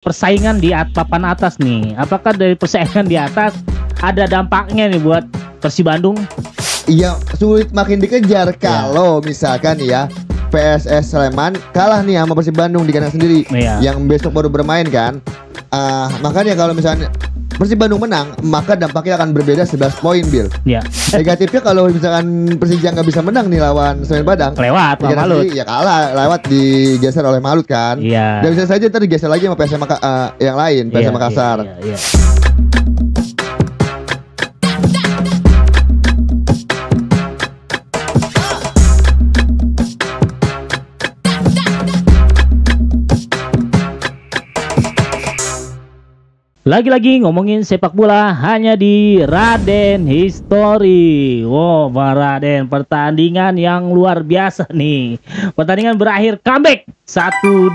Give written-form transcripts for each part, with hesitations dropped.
persaingan di papan atas nih. Apakah dari persaingan di atas ada dampaknya nih buat Persib Bandung? Iya, sulit makin dikejar kalau misalkan ya PSS Sleman kalah nih sama Persib Bandung di kandang sendiri, yang besok baru bermain kan. Makanya kalau misalnya Persib Bandung menang, maka dampaknya akan berbeda 11 poin, Bil. Iya. Negatifnya kalau misalkan Persija nggak bisa menang nih lawan Semen Padang, lewat Malut. Ya kalah, lewat digeser oleh Malut kan. Iya. Dan bisa saja ntar digeser lagi sama PSM yang lain, PSM Makassar. Iya. Lagi-lagi ngomongin sepak bola hanya di Raden History. Wow, Bang Raden, pertandingan yang luar biasa nih. Pertandingan berakhir comeback 1-2.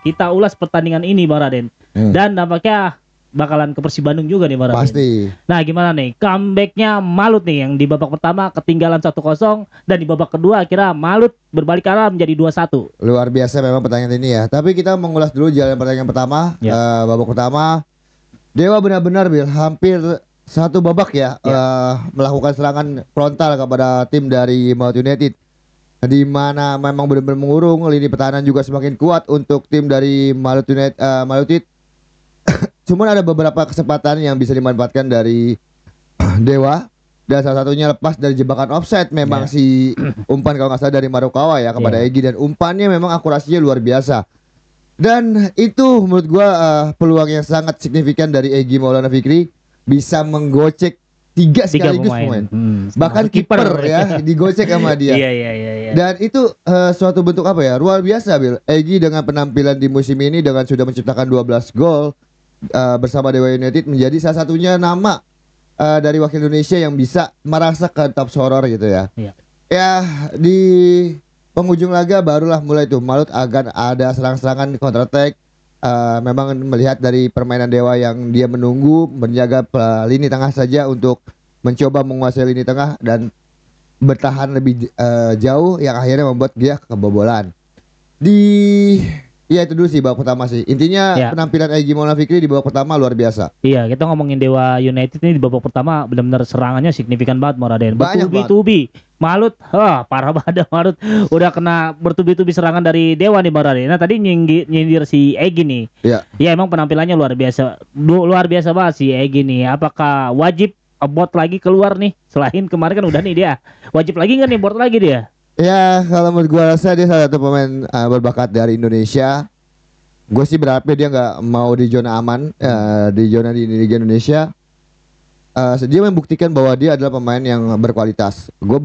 Kita ulas pertandingan ini, Bang Raden. Dan nampaknya bakalan ke Persib Bandung juga nih, Bang Raden. Pasti. Nah, gimana nih comebacknya Malut nih, yang di babak pertama ketinggalan 1-0 dan di babak kedua akhirnya Malut berbalik arah menjadi 2-1. Luar biasa memang pertandingan ini ya. Tapi kita mengulas dulu jalan pertandingan pertama. Babak pertama Dewa benar-benar hampir satu babak melakukan serangan frontal kepada tim dari Malut United, di mana memang benar-benar mengurung. Lini pertahanan juga semakin kuat untuk tim dari Malut United. Cuman ada beberapa kesempatan yang bisa dimanfaatkan dari Dewa, dan salah satunya lepas dari jebakan offside memang si umpan kalau nggak salah dari Marukawa ya kepada Egy, dan umpannya memang akurasinya luar biasa. Dan itu menurut gua peluang yang sangat signifikan dari Egy Maulana Fikri, bisa menggocek tiga sekaligus pemain. Bahkan kiper ya digocek sama dia. Iya. Dan itu suatu bentuk apa ya? Luar biasa, Bil. Egy dengan penampilan di musim ini dengan sudah menciptakan 12 gol bersama Dewa United, menjadi salah satunya nama dari wakil Indonesia yang bisa merasakan top scorer gitu ya. Ya, di penghujung laga barulah mulai tuh Malut akan ada serang-serangan counter attack. Memang melihat dari permainan Dewa yang dia menunggu menjaga lini tengah saja untuk mencoba menguasai lini tengah dan bertahan lebih jauh, yang akhirnya membuat dia kebobolan. Itu dulu sih babak pertama sih. Intinya penampilan Egy Maulana Fikri di babak pertama luar biasa. Iya, kita ngomongin Dewa United ini di babak pertama benar-benar serangannya signifikan banget, Raden. Bertubi-tubi. Malut, parah banget Malut. Udah kena bertubi-tubi serangan dari Dewa nih, Raden. Nah, tadi nyindir si Egy nih. Iya, emang penampilannya luar biasa. Luar biasa banget si Egy nih. Apakah wajib abort lagi keluar nih? Selain kemarin kan udah nih dia. Wajib lagi nggak nih abort lagi dia? Ya, kalau menurut gue rasa dia salah satu pemain berbakat dari Indonesia. Gue sih berharapnya dia nggak mau di zona aman, di zona di Liga Indonesia. Dia membuktikan bahwa dia adalah pemain yang berkualitas. Gue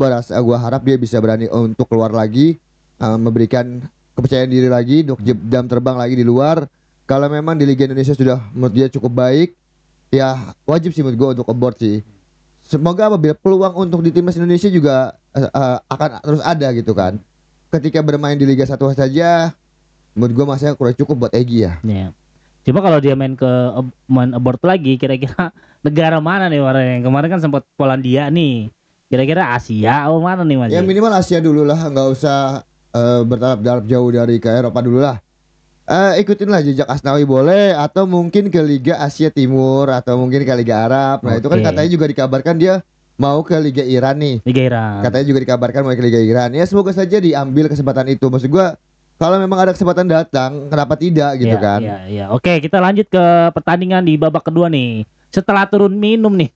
harap dia bisa berani untuk keluar lagi, memberikan kepercayaan diri lagi, untuk jam terbang lagi di luar. Kalau memang di Liga Indonesia sudah menurut dia cukup baik, ya wajib sih menurut gue untuk abort sih. Semoga apabila peluang untuk di timnas Indonesia juga akan terus ada gitu kan. Ketika bermain di Liga 1 saja, menurut gue masih kurang cukup buat Egy ya. Cuma kalau dia main abort lagi, kira-kira negara mana nih yang kemarin kan sempat Polandia nih. Kira-kira Asia atau mana nih Mas? Ya minimal Asia dulu lah, nggak usah bertarap jauh dari ke Eropa dulu lah. Ikutinlah jejak Asnawi boleh, atau mungkin ke Liga Asia Timur, atau mungkin ke Liga Arab. Nah itu kan katanya juga dikabarkan dia mau ke Liga Iran nih. Liga Iran. Katanya juga dikabarkan mau ke Liga Iran. Ya semoga saja diambil kesempatan itu. Maksud gua, kalau memang ada kesempatan datang, kenapa tidak gitu kan? Iya. Oke, kita lanjut ke pertandingan di babak kedua nih. Setelah turun minum nih,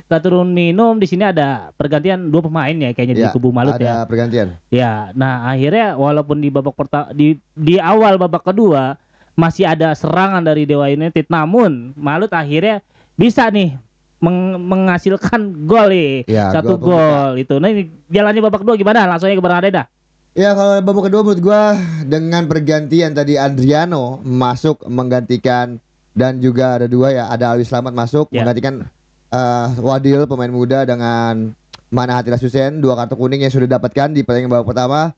setelah turun minum di sini ada pergantian 2 pemain ya kayaknya di kubu Malut ya. Ada pergantian. Ya, nah akhirnya walaupun di babak pertama di awal babak kedua masih ada serangan dari Dewa United, namun Malut akhirnya bisa nih menghasilkan gol nih. Satu gol itu. Nah, ini jalannya babak kedua gimana? Langsung aja ke Bang Raden dah. Ya, kalau babak kedua menurut gua dengan pergantian tadi Adriano masuk menggantikan, dan juga ada 2 ya, ada Alwi Slamet masuk menggantikan Wadil pemain muda, dengan Mana Hatiras Hussein, 2 kartu kuning yang sudah dapatkan di pertandingan babak pertama.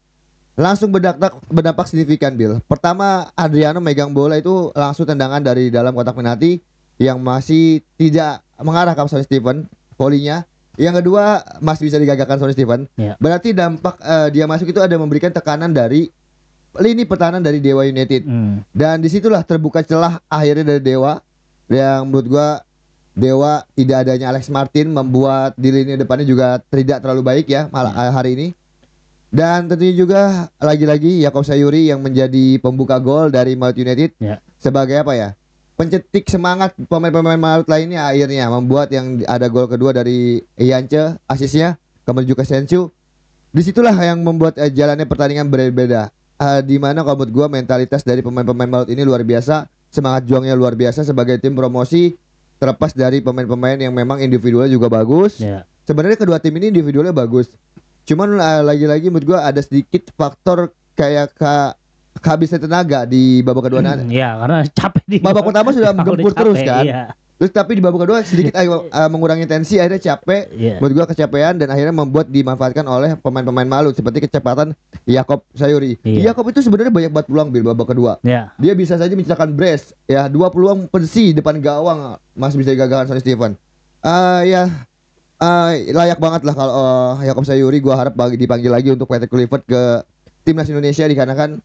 Langsung berdampak signifikan, Bil. Pertama, Adriano megang bola itu langsung tendangan dari dalam kotak penalti yang masih tidak mengarah ke Sonny Stephen volley-nya. Yang kedua masih bisa digagalkan Sonny Stephen. Berarti dampak dia masuk itu ada memberikan tekanan dari lini pertahanan dari Dewa United. Dan disitulah terbuka celah akhirnya dari Dewa, yang menurut gua Dewa tidak adanya Alex Martin membuat di lini depannya juga tidak terlalu baik ya hari ini. Dan tentunya juga lagi-lagi Yakob Sayuri yang menjadi pembuka gol dari Malut United sebagai apa ya, pencetik semangat pemain-pemain Malut lainnya, akhirnya membuat yang ada gol kedua dari Yance, asisnya kemudian juga Sensu. Disitulah yang membuat jalannya pertandingan berbeda. Di mana kalau menurut gua mentalitas dari pemain-pemain Malut ini luar biasa, semangat juangnya luar biasa sebagai tim promosi. Terlepas dari pemain-pemain yang memang individualnya juga bagus. Sebenarnya kedua tim ini individualnya bagus. Cuman lagi-lagi menurut gua ada sedikit faktor kayak kehabisan tenaga di babak kedua. Iya, karena capek di babak pertama sudah menggempur terus kan. Terus tapi di babak kedua sedikit mengurangi tensi, akhirnya capek. Menurut gua kecapean dan akhirnya membuat dimanfaatkan oleh pemain-pemain Malut seperti kecepatan Yakob Sayuri. Yakob itu sebenarnya banyak banget peluang Bil babak kedua. Dia bisa saja menciptakan brace ya, 2 peluang pensi depan gawang masih bisa digagalkan Sonny Steven. Layak banget lah kalau Yakob Sayuri, gua harap dipanggil lagi untuk PT Clifford ke timnas Indonesia dikarenakan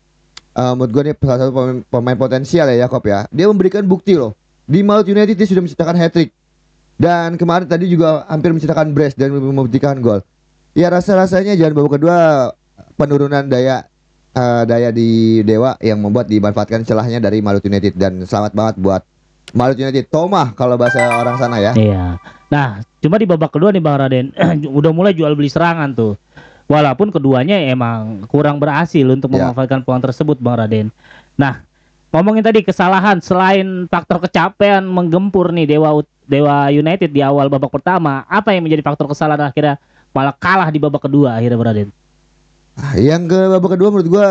menurut gua ini salah satu pemain potensial ya Yakob ya. Dia memberikan bukti loh. Di Malut United dia sudah menciptakan hat-trick. Dan kemarin tadi juga hampir menciptakan brace dan membuktikan gol. Ya rasa-rasanya jangan babak kedua penurunan daya di Dewa yang membuat dimanfaatkan celahnya dari Malut United, dan selamat banget buat Malut United. Tomah kalau bahasa orang sana ya. Iya. Nah, cuma di babak kedua nih Bang Raden udah mulai jual beli serangan tuh. Walaupun keduanya emang kurang berhasil untuk memanfaatkan peluang tersebut Bang Raden. Nah, ngomongin tadi kesalahan, selain faktor kecapean menggempur nih Dewa United di awal babak pertama, apa yang menjadi faktor kesalahan akhirnya malah kalah di babak kedua akhirnya Bang Raden? Yang ke babak kedua menurut gua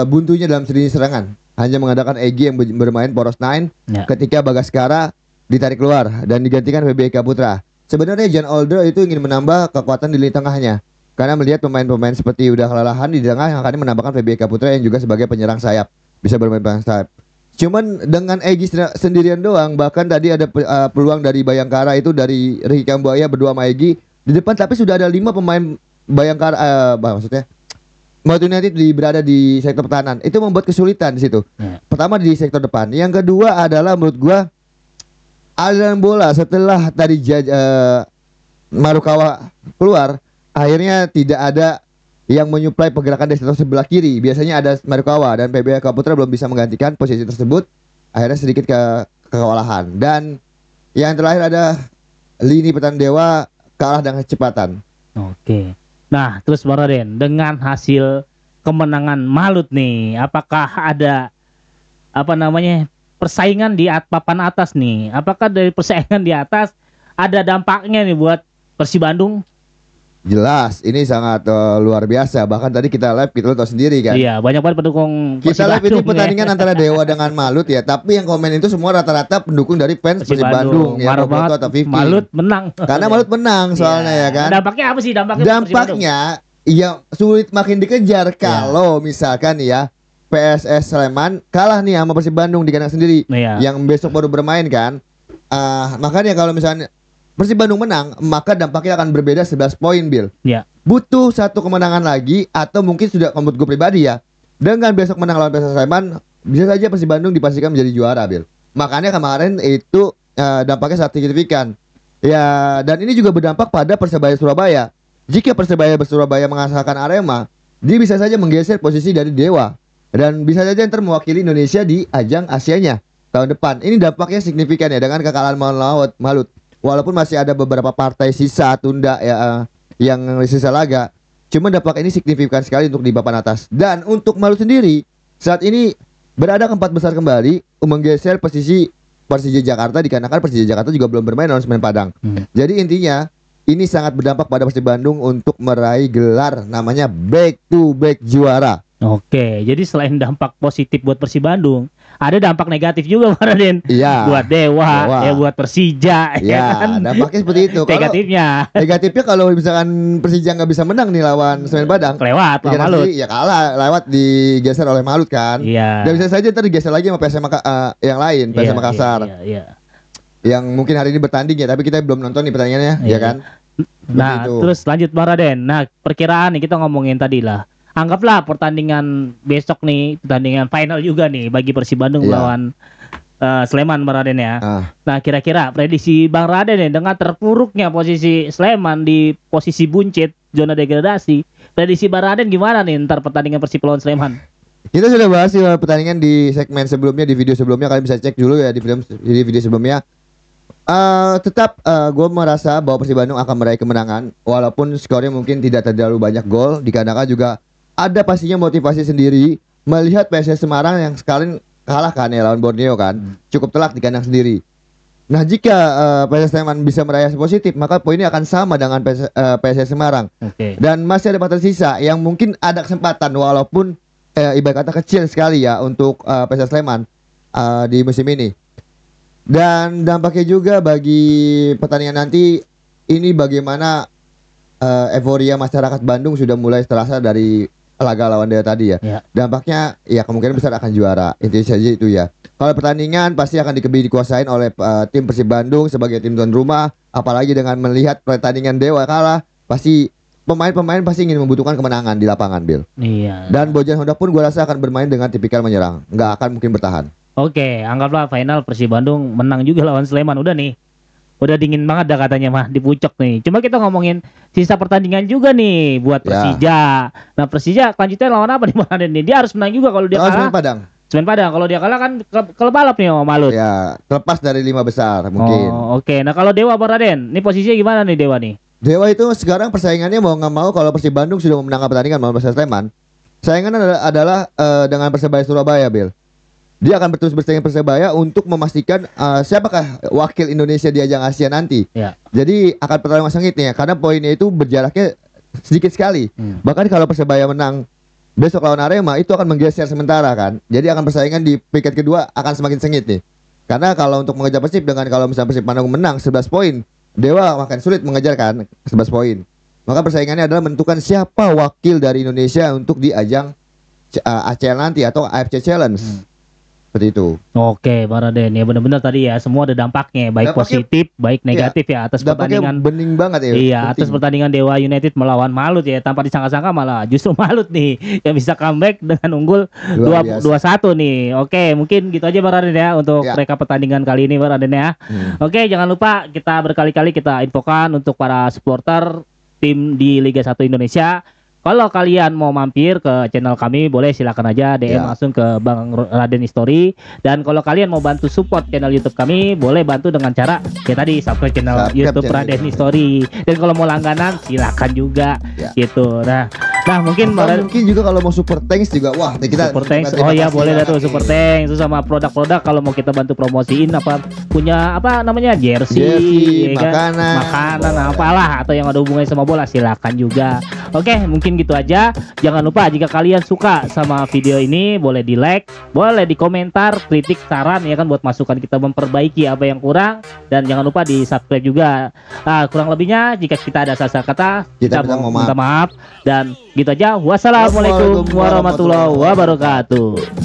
buntunya dalam lini serangan. Hanya mengandalkan Egy yang bermain poros 9 ketika Bagaskara ditarik keluar dan digantikan PBK Putra. Sebenarnya Jan Older itu ingin menambah kekuatan di lini tengahnya, karena melihat pemain-pemain seperti udah kelelahan di tengah, yang akan menambahkan PBK Putra yang juga sebagai penyerang sayap, bisa bermain penyerang sayap. Cuman dengan Egy sendirian doang, bahkan tadi ada peluang dari Bayangkara itu dari Ricky Kambuaya berdua sama Egy di depan, tapi sudah ada 5 pemain Bayangkara maksudnya Malut United berada di sektor pertahanan. Itu membuat kesulitan di situ. Pertama di sektor depan. Yang kedua adalah menurut gua aliran bola setelah tadi Marukawa keluar, akhirnya tidak ada yang menyuplai pergerakan dari sektor sebelah kiri. Biasanya ada Marukawa dan PBK Putra belum bisa menggantikan posisi tersebut. Akhirnya sedikit kewalahan. Dan yang terakhir ada lini pertahanan Dewa kalah dengan kecepatan. Oke. Nah, terus Bang Raden, dengan hasil kemenangan Malut nih, apakah ada persaingan di papan atas nih? Apakah dari persaingan di atas ada dampaknya nih buat Persib Bandung? Jelas, ini sangat luar biasa. Bahkan tadi kita live, kita tahu sendiri kan. Iya, banyak banget pendukung kita live ini pertandingan antara Dewa dengan Malut ya. Tapi yang komen itu semua rata-rata pendukung dari fans Persib Bandung ya, Roboto atau Vivi. Malut menang. Karena Malut menang soalnya ya kan. Dampaknya apa sih dampaknya? Ya sulit makin dikejar kalau misalkan ya PSS Sleman kalah nih sama Persib Bandung di kandang sendiri. Yang besok baru bermain kan. Makanya kalau misalnya Persib Bandung menang, maka dampaknya akan berbeda 11 poin, Bil. Butuh satu kemenangan lagi, atau mungkin sudah menurut gue pribadi ya, dengan besok menang lawan PSS Sleman, bisa saja Persib Bandung dipastikan menjadi juara, Bil. Makanya kemarin itu dampaknya sangat signifikan. Ya, dan ini juga berdampak pada Persebaya Surabaya. Jika Persebaya Surabaya mengalahkan Arema, dia bisa saja menggeser posisi dari Dewa, dan bisa saja ntar mewakili Indonesia di ajang Asianya tahun depan. Ini dampaknya signifikan ya dengan kekalahan melawan Malut. Walaupun masih ada beberapa partai sisa tunda ya yang sisa laga, cuma dampak ini signifikan sekali untuk di papan atas. Dan untuk Malut sendiri saat ini berada ke 4 besar kembali, menggeser posisi Persija Jakarta dikarenakan Persija Jakarta juga belum bermain lawan Semen Padang. Jadi intinya ini sangat berdampak pada Persib Bandung untuk meraih gelar namanya back to back juara. Oke, jadi selain dampak positif buat Persib Bandung, ada dampak negatif juga Bang Raden. Buat Dewa, ya buat Persija. Ya kan? Dampaknya seperti itu. Negatifnya kalau misalkan Persija nggak bisa menang nih lawan Semen Padang, lewat Malut. Ya kalah, lewat digeser oleh Malut kan. Dan bisa saja ntar digeser lagi sama PSM yang lain, PSM Makassar. Yang mungkin hari ini bertanding ya, tapi kita belum nonton nih pertandingannya, ya kan. Nah, terus lanjut Bang Raden. Nah, perkiraan nih kita ngomongin tadi lah. anggaplah pertandingan besok nih, pertandingan final juga nih bagi Persib Bandung melawan Sleman Bang Raden ya. Nah kira-kira prediksi Bang Raden nih dengan terpuruknya posisi Sleman di posisi buncit zona degradasi, prediksi Bang Raden gimana nih ntar pertandingan Persib lawan Sleman? Kita sudah bahas pertandingan di segmen sebelumnya, di video sebelumnya, kalian bisa cek dulu ya di video sebelumnya. Tetap gue merasa bahwa Persib Bandung akan meraih kemenangan walaupun skornya mungkin tidak terlalu banyak gol, dikarenakan juga ada pastinya motivasi sendiri melihat PSS Semarang yang sekalian kalah kan ya lawan Borneo kan, cukup telak di kandang sendiri. Nah jika PSS Sleman bisa meraih positif, maka poinnya akan sama dengan PSS Semarang. Dan masih ada batas sisa yang mungkin ada kesempatan walaupun ibarat kata kecil sekali ya untuk PSS Sleman di musim ini. Dan dampaknya juga bagi pertandingan nanti ini bagaimana euforia masyarakat Bandung sudah mulai terasa dari laga lawan Dewa tadi ya. Dampaknya ya kemungkinan besar akan juara. Itu saja itu ya. Kalau pertandingan pasti akan dikuasain oleh tim Persib Bandung sebagai tim tuan rumah, apalagi dengan melihat pertandingan Dewa kalah, pasti pemain-pemain pasti ingin membutuhkan kemenangan di lapangan, Bill. Iya. Dan Bojan Honda pun gue rasa akan bermain dengan tipikal menyerang, nggak akan mungkin bertahan. Oke, anggaplah final Persib Bandung menang juga lawan Sleman. Udah nih, udah dingin banget dah katanya mah di puncak nih. Cuma kita ngomongin sisa pertandingan juga nih buat Persija. Nah Persija selanjutnya lawan apa nih Bang Raden nih? Dia harus menang juga kalau dia kalah. Semen Padang. Semen Padang. Kalau dia kalah kan klub balap nih sama Malut. Ya, terlepas dari 5 besar mungkin. Oke. Nah kalau Dewa Bang Raden, ini posisinya gimana nih Dewa nih? Dewa itu sekarang persaingannya mau nggak mau kalau Persib Bandung sudah memenangkan pertandingan melawan Persib Sleman, saingannya adalah dengan Persebaya Surabaya, Bill. Dia akan terus bersaing Persebaya untuk memastikan siapakah wakil Indonesia di ajang Asia nanti. Jadi akan pertarungan sengit nih ya, karena poinnya itu berjaraknya sedikit sekali. Bahkan kalau Persebaya menang besok lawan Arema itu akan menggeser sementara kan. Jadi akan persaingan di peringkat kedua akan semakin sengit nih. Karena kalau untuk mengejar Persib dengan kalau misalnya Persib Bandung menang 11 poin, Dewa akan sulit mengejar kan 11 poin. Maka persaingannya adalah menentukan siapa wakil dari Indonesia untuk di ajang ACL nanti atau AFC Challenge. Seperti itu. Oke, Bang Raden ya benar-benar tadi ya semua ada dampaknya baik positif baik negatif ya atas pertandingan bening banget ya. Iya, atas pertandingan Dewa United melawan Malut ya tanpa disangka-sangka malah justru Malut nih yang bisa comeback dengan unggul 2-1 nih. Oke, mungkin gitu aja Bang Raden ya untuk rekap pertandingan kali ini Bang Raden ya. Oke, jangan lupa kita berkali-kali kita infokan untuk para supporter tim di Liga 1 Indonesia. Kalau kalian mau mampir ke channel kami boleh silakan aja DM langsung ke Bang Raden History. Dan kalau kalian mau bantu support channel YouTube kami boleh bantu dengan cara ya tadi subscribe channel YouTube Raden History. Dan kalau mau langganan silakan juga gitu. Nah mungkin juga kalau mau super thanks juga wah kita super thanks. Oh ya boleh dah tuh super thanks. Terus sama produk-produk kalau mau kita bantu promosiin apa punya apa namanya jersey ya makanan apalah atau yang ada hubungannya sama bola silakan juga. Oke, mungkin gitu aja. Jangan lupa jika kalian suka sama video ini boleh di like, boleh di komentar, kritik, saran ya kan buat masukan kita memperbaiki apa yang kurang dan jangan lupa di subscribe juga. Kurang lebihnya jika kita ada salah kata kita minta maaf dan gitu aja. Wassalamualaikum warahmatullahi wabarakatuh.